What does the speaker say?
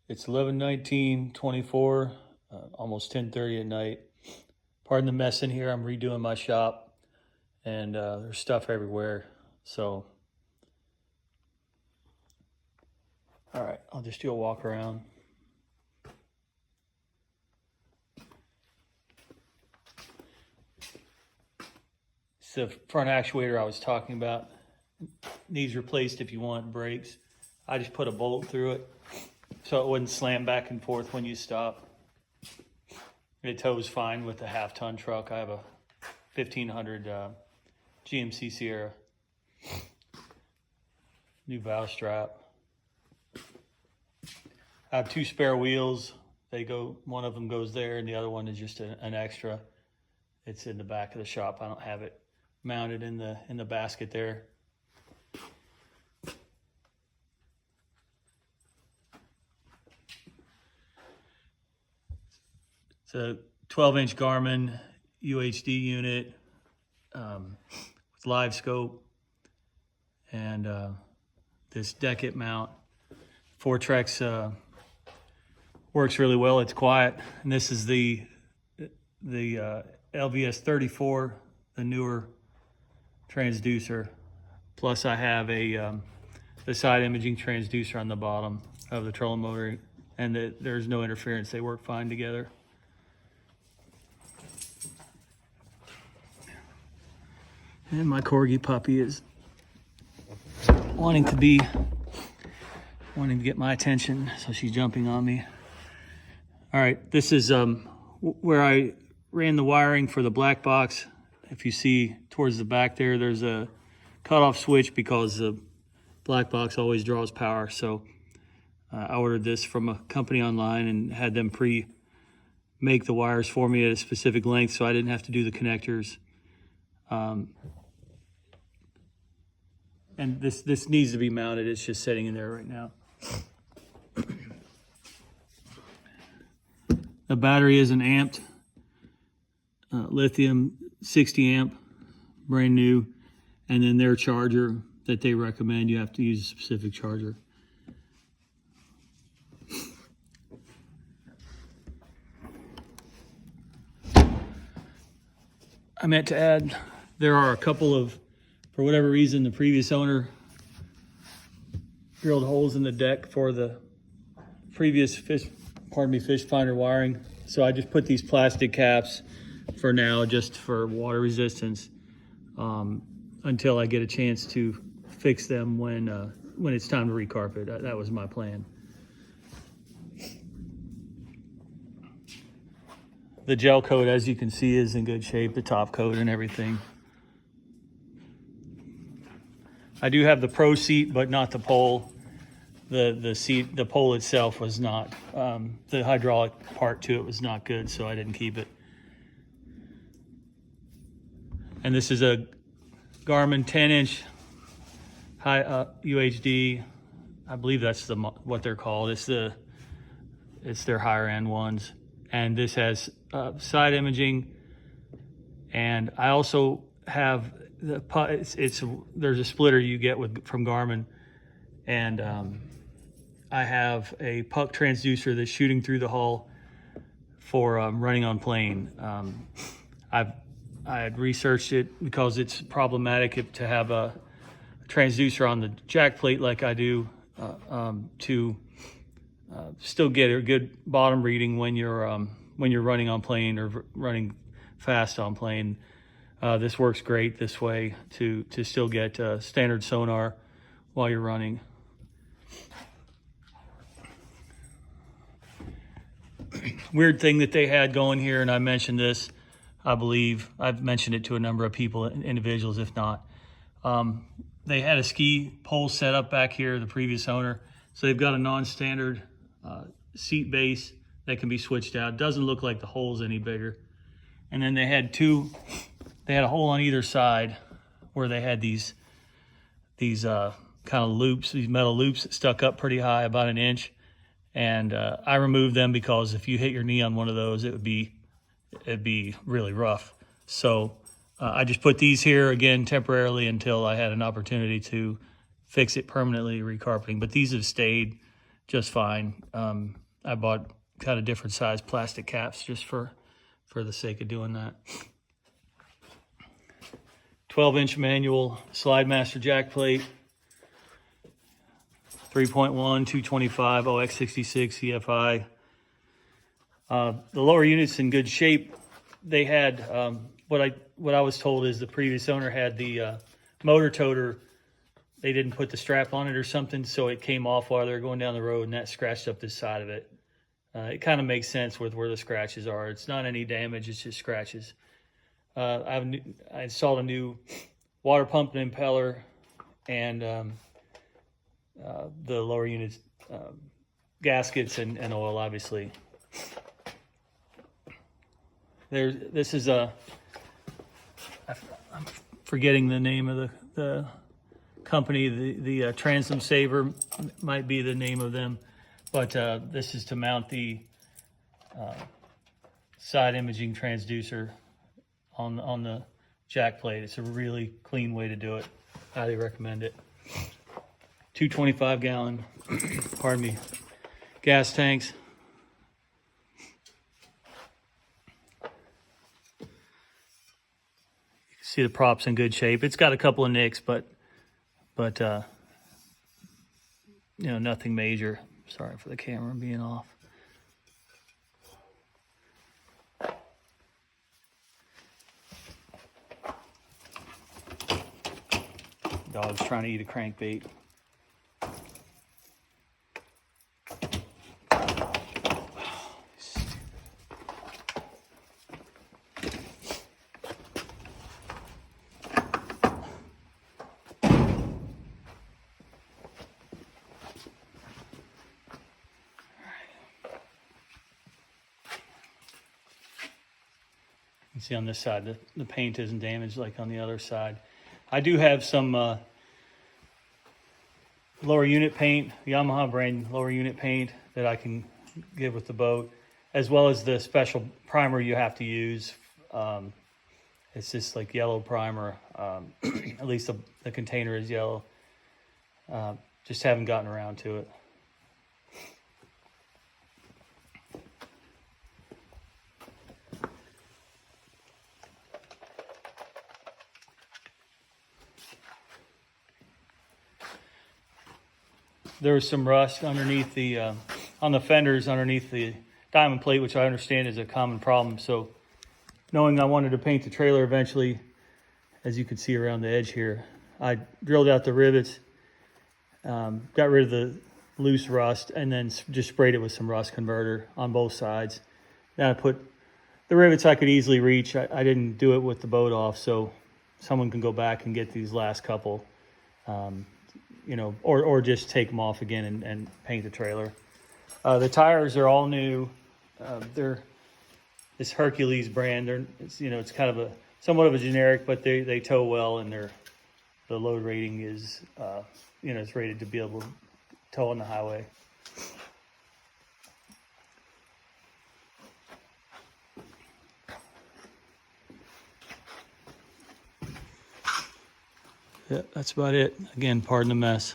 It's 11:19:24, almost 10:30 at night. Pardon the mess in here. I'm redoing my shop, and there's stuff everywhere. So, all right, I'll just do a walk around. It's the front actuator I was talking about. Needs replaced if you want brakes. I just put a bolt through it so it wouldn't slam back and forth when you stop. It tows fine with a half-ton truck. I have a 1500 GMC Sierra. New valve strap. I have 2 spare wheels. They go. One of them goes there, and the other one is just an extra. It's in the back of the shop. I don't have it mounted in the basket there. It's a 12-inch Garmin UHD unit with live scope, and this Decket mount. Fortrex works really well. It's quiet, and this is the LVS 34, the newer transducer. Plus, I have the side imaging transducer on the bottom of the trolling motor, and there's no interference. They work fine together. And my corgi puppy is wanting to get my attention, so she's jumping on me. All right, this is where I ran the wiring for the black box. If you see towards the back there, there's a cutoff switch because the black box always draws power. So I ordered this from a company online and had them make the wires for me at a specific length, so I didn't have to do the connectors. And this needs to be mounted. It's just sitting in there right now. The battery is an amped lithium 60 amp, brand new. And then their charger that they recommend, you have to use a specific charger. I meant to add, there are a couple of, for whatever reason, the previous owner drilled holes in the deck for the previous fish finder wiring. So I just put these plastic caps for now, just for water resistance, until I get a chance to fix them when it's time to recarpet. That was my plan. The gel coat, as you can see, is in good shape, the top coat and everything. I do have the Pro seat, but not the pole. The pole itself was not, the hydraulic part to it was not good, so I didn't keep it. And this is a Garmin 10-inch high UHD. I believe that's what they're called. It's their higher end ones. And this has side imaging. And I also have there's a splitter you get from Garmin, and I have a puck transducer that's shooting through the hull for running on plane. I had researched it because it's problematic to have a transducer on the jack plate like I do to still get a good bottom reading when you're running on plane or running fast on plane. This works great this way to still get standard sonar while you're running. Weird thing that they had going here, and I mentioned this, I believe I've mentioned it to a number of people, individuals if not. They had a ski pole set up back here, the previous owner. So they've got a non-standard seat base that can be switched out. Doesn't look like the hole's any bigger. And then they had a hole on either side where they had these kind of loops, these metal loops that stuck up pretty high, about 1 inch. And I removed them because if you hit your knee on one of those, it'd be really rough. So I just put these here again temporarily until I had an opportunity to fix it permanently, recarpeting. But these have stayed just fine. I bought kind of different size plastic caps just for the sake of doing that. 12-inch manual slide master jack plate, 3.1, 225, OX66 EFI. The lower unit's in good shape. They had, what I was told is the previous owner had the motor toter. They didn't put the strap on it or something, so it came off while they were going down the road, and that scratched up this side of it. It kind of makes sense with where the scratches are. It's not any damage, it's just scratches. I installed a new water pump and impeller, and the lower unit's gaskets and oil, obviously. This is I'm forgetting the name of the company. The transom saver might be the name of them, but this is to mount the side imaging transducer on the jack plate. It's a really clean way to do it. Highly recommend it. 225 gallon, pardon me, gas tanks. See the prop's in good shape. It's got a couple of nicks, but you know, nothing major. Sorry for the camera being off. Dog's trying to eat a crankbait. You can see on this side, the paint isn't damaged like on the other side. I do have some lower unit paint, Yamaha brand lower unit paint that I can give with the boat, as well as the special primer you have to use. It's just like yellow primer. At least the container is yellow. Just haven't gotten around to it. There was some rust underneath the, on the fenders underneath the diamond plate, which I understand is a common problem. So knowing I wanted to paint the trailer eventually, as you can see around the edge here, I drilled out the rivets, got rid of the loose rust, and then just sprayed it with some rust converter on both sides. Then I put the rivets I could easily reach. I didn't do it with the boat off, so someone can go back and get these last couple. You know, or just take them off again and paint the trailer. The tires are all new. They're this Hercules brand. It's kind of somewhat of a generic, but they tow well, and the load rating is it's rated to be able to tow on the highway. Yeah, that's about it. Again, pardon the mess.